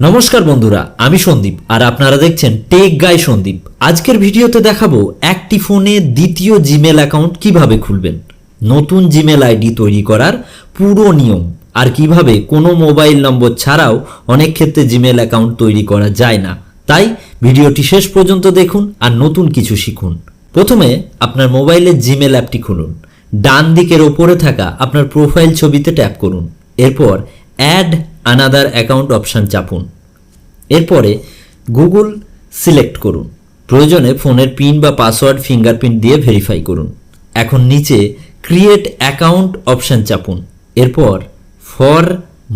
নমস্কার বন্ধুরা, আমি সন্দীপ আর আপনারা দেখছেন টেক গাই সন্দীপ। আজকের ভিডিওতে দেখাবো একটি ফোনে দ্বিতীয় জিমেল অ্যাকাউন্ট কিভাবে খুলবেন, নতুন জিমেল আইডি তৈরি করার পুরো নিয়ম, আর কিভাবে কোনো মোবাইল নম্বর ছাড়াও অনেক ক্ষেত্রে জিমেল অ্যাকাউন্ট তৈরি করা যায় না। তাই ভিডিওটি শেষ পর্যন্ত দেখুন আর নতুন কিছু শিখুন। প্রথমে আপনার মোবাইলের জিমেল অ্যাপটি খুলুন। ডান দিকের ওপরে থাকা আপনার প্রোফাইল ছবিতে ট্যাপ করুন। এরপর অ্যাড আনাদার অ্যাকাউন্ট অপশান চাপুন। এরপরে গুগল সিলেক্ট করুন। প্রয়োজনে ফোনের পিন বা পাসওয়ার্ড ফিঙ্গারপ্রিন্ট দিয়ে ভেরিফাই করুন। এখন নিচে ক্রিয়েট অ্যাকাউন্ট অপশান চাপুন। এরপর ফর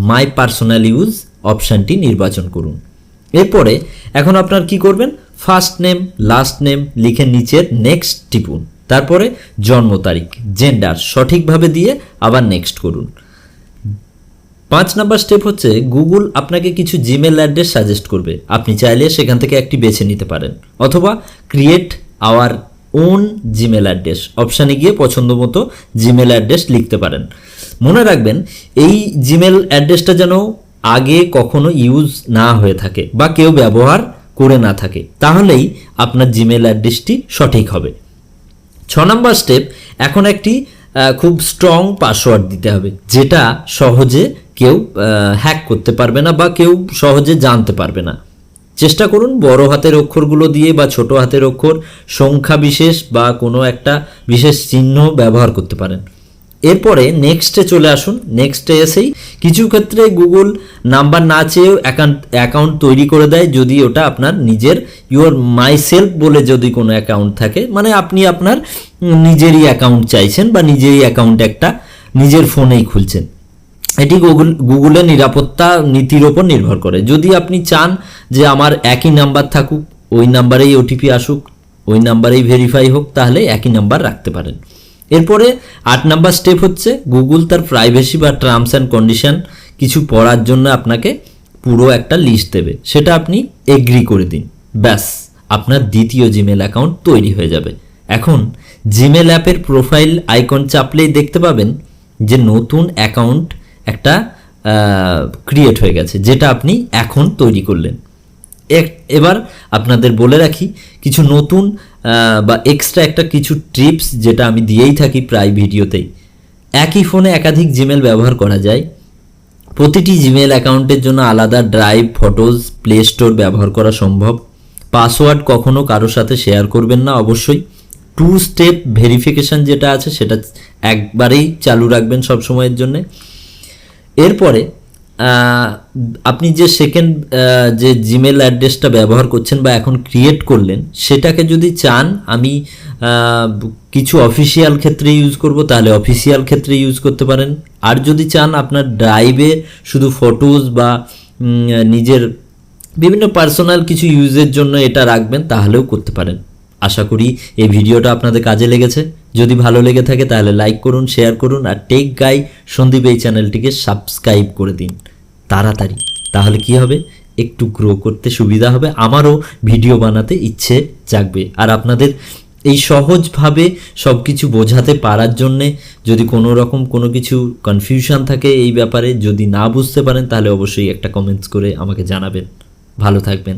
মাই পার্সোনাল ইউজ অপশানটি নির্বাচন করুন। এরপরে এখন আপনার কি করবেন, ফার্স্ট নেম লাস্ট নেম লিখে নিচের নেক্সট টিপুন। তারপরে জন্ম তারিখ জেন্ডার সঠিকভাবে দিয়ে আবার নেক্সট করুন। 5 নাম্বার স্টেপ হচ্ছে গুগল আপনাকে কিছু জিমেল অ্যাড্রেস সাজেস্ট করবে। আপনি চাইলে সেখান থেকে একটি বেছে নিতে পারেন, অথবা create our own Gmail address অপশানে গিয়ে পছন্দ মতো জিমেল অ্যাড্রেস লিখতে পারেন। মনে রাখবেন এই জিমেল অ্যাড্রেসটা যেন আগে কখনো ইউজ না হয়ে থাকে বা কেউ ব্যবহার করে না থাকে, তাহলেই আপনার জিমেল অ্যাড্রেসটি সঠিক হবে। 6 নাম্বার স্টেপ, এখন একটি খুব স্ট্রং পাসওয়ার্ড দিতে হবে, যেটা সহজে কেউ হ্যাক করতে পারবে না বা কেউ সহজে জানতে পারবে না। চেষ্টা করুন বড় হাতের অক্ষরগুলো দিয়ে বা ছোট হাতের অক্ষর, সংখ্যা বিশেষ বা কোনো একটা বিশেষ চিহ্ন ব্যবহার করতে পারেন। এরপরে নেক্সটে চলে আসুন। নেক্সটে এসেই কিছু ক্ষেত্রে গুগল নাম্বার না চেয়েও অ্যাকাউন্ট তৈরি করে দেয়, যদি ওটা আপনার নিজের ইউর মাই সেলফ বলে যদি কোনো অ্যাকাউন্ট থাকে, মানে আপনি আপনার নিজেরই অ্যাকাউন্ট চাইছেন বা নিজেরই অ্যাকাউন্ট একটা নিজের ফোনেই খুলছেন। এটি গুগলের নিরাপত্তা নীতির ওপর নির্ভর করে। যদি আপনি চান যে আমার একই নাম্বার থাকুক, ওই নাম্বারেই ওটিপি আসুক, ওই নাম্বারেই ভেরিফাই হোক, তাহলে একই নাম্বার রাখতে পারেন। এরপরে 8 নাম্বার স্টেপ হচ্ছে গুগল তার প্রাইভেসি বা টার্মস অ্যান্ড কন্ডিশন কিছু পড়ার জন্য আপনাকে পুরো একটা লিস্ট দেবে, সেটা আপনি এগ্রি করে দিন। ব্যাস, আপনার দ্বিতীয় জিমেল অ্যাকাউন্ট তৈরি হয়ে যাবে। এখন জিমেল অ্যাপের প্রোফাইল আইকন চাপলেই দেখতে পাবেন যে নতুন অ্যাকাউন্ট একটা ক্রিয়েট হয়ে গেছে, যেটা আপনি এখন তৈরি করলেন। এবার আপনাদের বলে রাখি কিছু নতুন বা এক্সট্রা একটা কিছু টিপস, যেটা আমি দিয়েই থাকি প্রায় ভিডিওতেই। একই ফোনে একাধিক জিমেল ব্যবহার করা যায়। প্রতিটি জিমেল অ্যাকাউন্টের জন্য আলাদা ড্রাইভ, ফটোজ, প্লে স্টোর ব্যবহার করা সম্ভব। পাসওয়ার্ড কখনো কারোর সাথে শেয়ার করবেন না অবশ্যই। 2 স্টেপ ভেরিফিকেশন যেটা আছে সেটা একবারেই চালু রাখবেন সব সময়ের জন্যে। এরপরে আপনি যে সেকেন্ড যে জিমেল অ্যাড্রেসটা ব্যবহার করছেন বা এখন ক্রিয়েট করলেন, সেটাকে যদি চান আমি কিছু অফিসিয়াল ক্ষেত্রে ইউজ করব, তাহলে অফিসিয়াল ক্ষেত্রে ইউজ করতে পারেন। আর যদি চান আপনার ড্রাইভে শুধু ফটোজ বা নিজের বিভিন্ন পার্সোনাল কিছু ইউজের জন্য এটা রাখবেন, তাহলেও করতে পারেন। আশা করি এই ভিডিওটা আপনাদের কাজে লেগেছে। যদি ভালো লেগে থাকে তাহলে লাইক করুন, শেয়ার করুন, আর টেক গাই সন্দীপ এই চ্যানেলটিকে সাবস্ক্রাইব করে দিন তাড়াতাড়ি। তাহলে কি হবে, একটু গ্রো করতে সুবিধা হবে, আমারও ভিডিও বানাতে ইচ্ছে জাগবে। আর আপনাদের এই সহজভাবে সব কিছু বোঝাতে পারার জন্যে যদি কোনো রকম কোনো কিছু কনফিউশন থাকে এই ব্যাপারে, যদি না বুঝতে পারেন, তাহলে অবশ্যই একটা কমেন্টস করে আমাকে জানাবেন। ভালো থাকবেন।